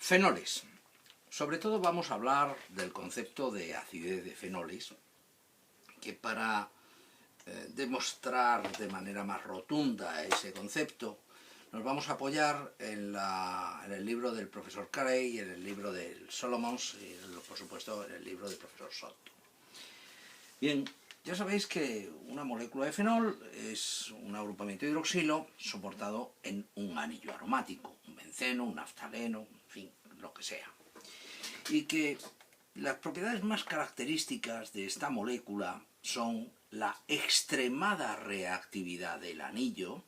Fenoles. Sobre todo vamos a hablar del concepto de acidez de fenoles, que para demostrar de manera más rotunda ese concepto, nos vamos a apoyar en el libro del profesor Carey, en el libro del Solomons y, por supuesto, en el libro del profesor Soto. Bien, ya sabéis que una molécula de fenol es un agrupamiento hidroxilo soportado en un anillo aromático, un benceno, un naftaleno, en fin, lo que sea. Y que las propiedades más características de esta molécula son la extremada reactividad del anillo,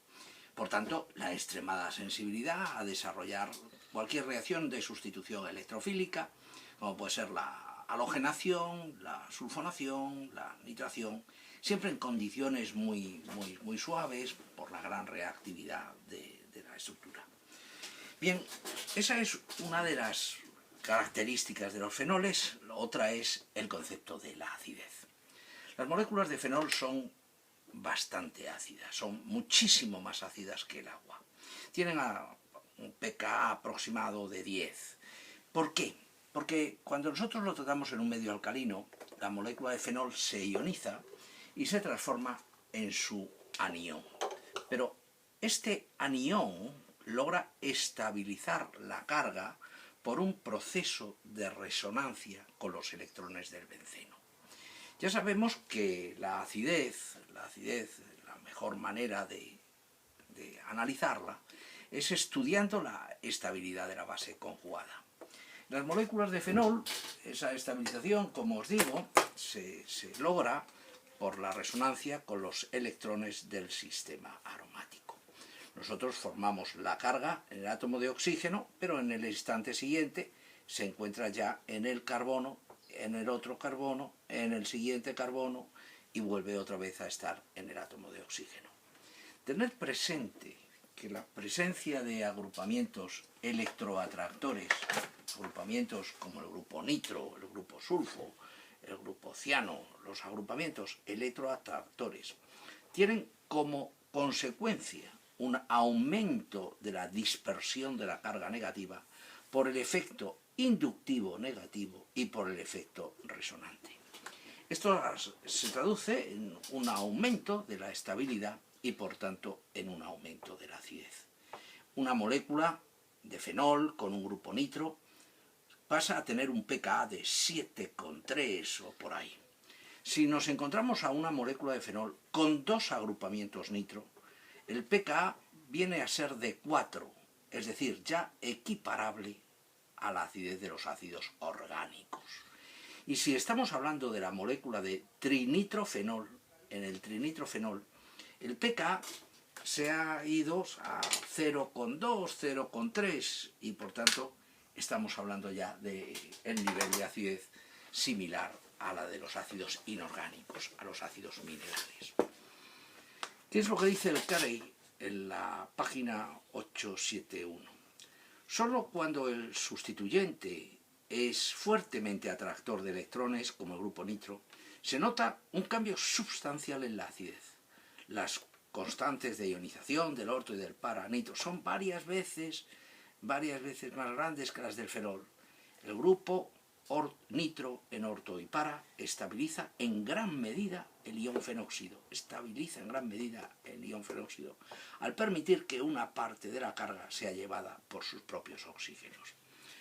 por tanto, la extremada sensibilidad a desarrollar cualquier reacción de sustitución electrofílica, como puede ser la halogenación, la sulfonación, la nitración, siempre en condiciones muy suaves por la gran reactividad de la estructura. Bien, esa es una de las características de los fenoles. La otra es el concepto de la acidez. Las moléculas de fenol son bastante ácidas, son muchísimo más ácidas que el agua. Tienen un pKa aproximado de 10. ¿Por qué? Porque cuando nosotros lo tratamos en un medio alcalino, la molécula de fenol se ioniza y se transforma en su anión. Pero este anión logra estabilizar la carga por un proceso de resonancia con los electrones del benceno. Ya sabemos que la acidez, la mejor manera de analizarla es estudiando la estabilidad de la base conjugada. Las moléculas de fenol, esa estabilización, como os digo, se logra por la resonancia con los electrones del sistema aromático. Nosotros formamos la carga en el átomo de oxígeno, pero en el instante siguiente se encuentra ya en el carbono, en el otro carbono, en el siguiente carbono y vuelve otra vez a estar en el átomo de oxígeno. Tener presente que la presencia de agrupamientos electroatractores, agrupamientos como el grupo nitro, el grupo sulfo, el grupo ciano, los agrupamientos electroatractores, tienen como consecuencia un aumento de la dispersión de la carga negativa por el efecto inductivo negativo y por el efecto resonante. Esto se traduce en un aumento de la estabilidad y por tanto en un aumento de la acidez. Una molécula de fenol con un grupo nitro pasa a tener un pKa de 7,3 o por ahí. Si nos encontramos a una molécula de fenol con dos agrupamientos nitro, el pKa viene a ser de 4, es decir, ya equiparable a la acidez de los ácidos orgánicos. Y si estamos hablando de la molécula de trinitrofenol, en el trinitrofenol, el pKa se ha ido a 0,2, 0,3 y por tanto estamos hablando ya del nivel de acidez similar a la de los ácidos inorgánicos, a los ácidos minerales. ¿Qué es lo que dice el Carey en la página 871? Solo cuando el sustituyente es fuertemente atractor de electrones, como el grupo nitro, se nota un cambio sustancial en la acidez. Las constantes de ionización del orto y del para nitro son varias veces más grandes que las del fenol. El grupo nitro en orto y para estabiliza en gran medida el ion fenóxido, al permitir que una parte de la carga sea llevada por sus propios oxígenos.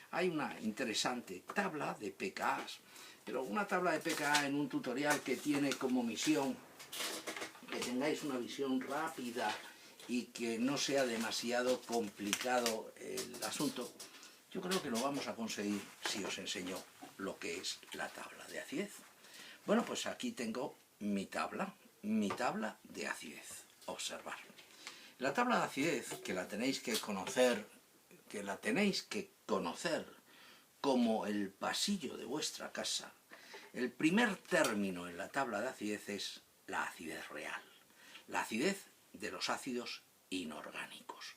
Hay una interesante tabla de pKas, pero una tabla de pKa en un tutorial que tiene como misión que tengáis una visión rápida y que no sea demasiado complicado el asunto, yo creo que lo vamos a conseguir si os enseño lo que es la tabla de acidez. Bueno, pues aquí tengo mi tabla de acidez. Observar. La tabla de acidez, que la tenéis que conocer como el pasillo de vuestra casa, el primer término en la tabla de acidez es la acidez real, la acidez de los ácidos inorgánicos.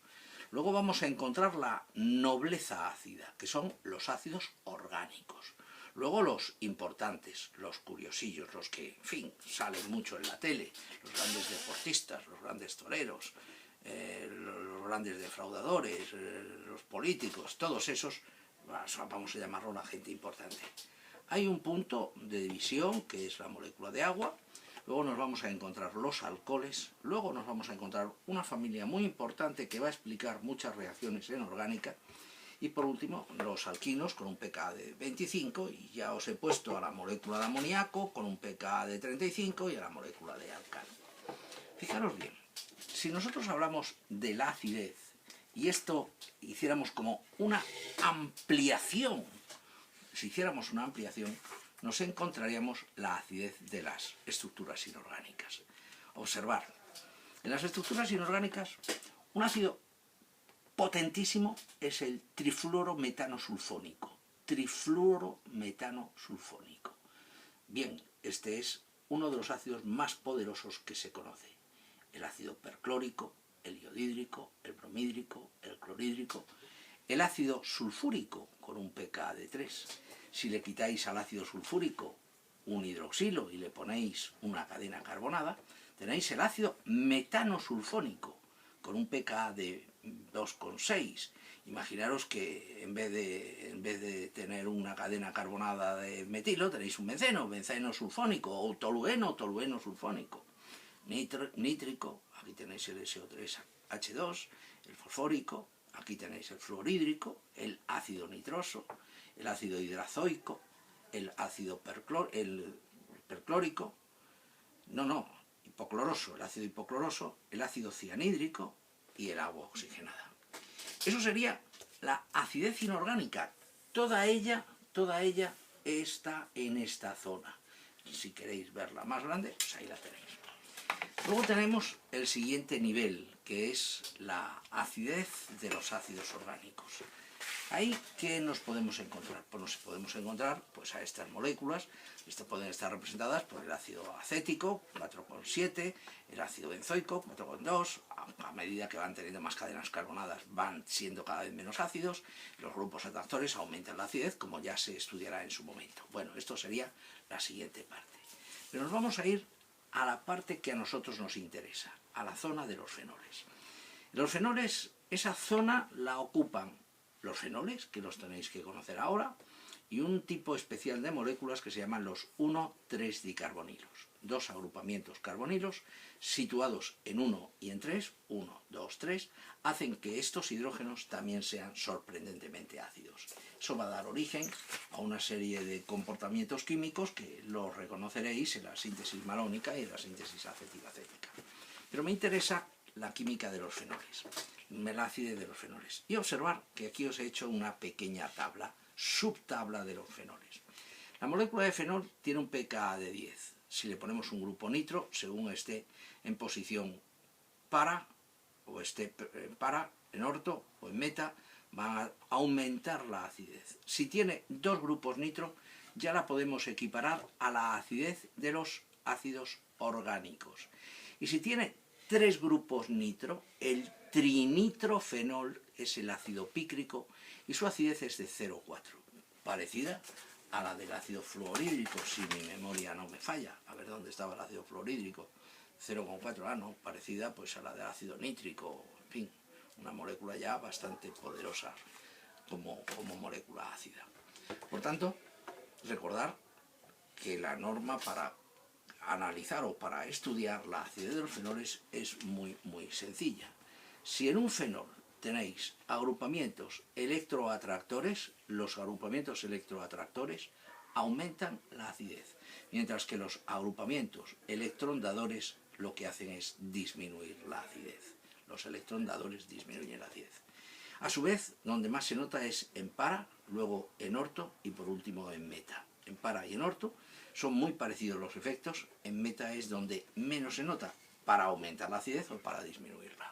Luego vamos a encontrar la nobleza ácida, que son los ácidos orgánicos. Luego los importantes, los curiosillos, los que, en fin, salen mucho en la tele, los grandes deportistas, los grandes toreros, los grandes defraudadores, los políticos, todos esos vamos a llamarlo la gente importante. Hay un punto de división que es la molécula de agua, luego nos vamos a encontrar los alcoholes, luego nos vamos a encontrar una familia muy importante que va a explicar muchas reacciones inorgánicas, y por último los alquinos con un pKa de 25, y ya os he puesto a la molécula de amoníaco con un pKa de 35 y a la molécula de alcano. Fijaros bien, si nosotros hablamos de la acidez y esto hiciéramos como una ampliación, nos encontraríamos la acidez de las estructuras inorgánicas. Observar, en las estructuras inorgánicas, un ácido potentísimo es el trifluorometano sulfónico. Bien, este es uno de los ácidos más poderosos que se conoce. El ácido perclórico, el iodídrico, el bromídrico, el clorhídrico, el ácido sulfúrico con un pKa de 3. Si le quitáis al ácido sulfúrico un hidroxilo y le ponéis una cadena carbonada, tenéis el ácido metanosulfónico con un pKa de 2,6. Imaginaros que en vez de tener una cadena carbonada de metilo, tenéis un benceno sulfónico, o tolueno sulfónico. Nítrico, aquí tenéis el SO3H2, el fosfórico, aquí tenéis el fluorhídrico, el ácido nitroso, el ácido hidrazoico, el ácido perclórico, hipocloroso, el ácido hipocloroso, el ácido cianhídrico y el agua oxigenada. Eso sería la acidez inorgánica. Toda ella está en esta zona. Si queréis verla más grande, pues ahí la tenéis. Luego tenemos el siguiente nivel, que es la acidez de los ácidos orgánicos. Ahí, ¿qué nos podemos encontrar? Pues nos podemos encontrar a estas moléculas. Estas pueden estar representadas por el ácido acético, 4,7, el ácido benzoico, 4,2. A medida que van teniendo más cadenas carbonadas, van siendo cada vez menos ácidos. Los grupos atractores aumentan la acidez, como ya se estudiará en su momento. Bueno, esto sería la siguiente parte. Pero nos vamos a ir a la parte que a nosotros nos interesa, a la zona de los fenoles. Los fenoles, esa zona la ocupan los fenoles, que los tenéis que conocer ahora, y un tipo especial de moléculas que se llaman los 1,3-dicarbonilos. Dos agrupamientos carbonilos situados en 1 y en 3, 1, 2, 3, hacen que estos hidrógenos también sean sorprendentemente ácidos. Eso va a dar origen a una serie de comportamientos químicos que los reconoceréis en la síntesis malónica y en la síntesis acetilacética. Pero me interesa la química de los fenoles, la acidez de los fenoles. Y observar que aquí os he hecho una pequeña tabla, subtabla de los fenoles. La molécula de fenol tiene un pKa de 10. Si le ponemos un grupo nitro, según esté en posición para, o esté en orto o en meta, va a aumentar la acidez. Si tiene dos grupos nitro, ya la podemos equiparar a la acidez de los ácidos orgánicos. Y si tiene 3 grupos nitro, el trinitrofenol es el ácido pícrico y su acidez es de 0,4, parecida a la del ácido fluorhídrico, si mi memoria no me falla. A ver dónde estaba el ácido fluorhídrico. 0,4, parecida a la del ácido nítrico, en fin, una molécula ya bastante poderosa como molécula ácida. Por tanto, recordar que la norma para analizar o para estudiar la acidez de los fenoles es muy sencilla. Si en un fenol tenéis agrupamientos electroatractores, los agrupamientos electroatractores aumentan la acidez, mientras que los agrupamientos electrondadores lo que hacen es disminuir la acidez. Los electrondadores disminuyen la acidez. A su vez, donde más se nota es en para, luego en orto y por último en meta. En para y en orto son muy parecidos los efectos, en meta es donde menos se nota, para aumentar la acidez o para disminuirla.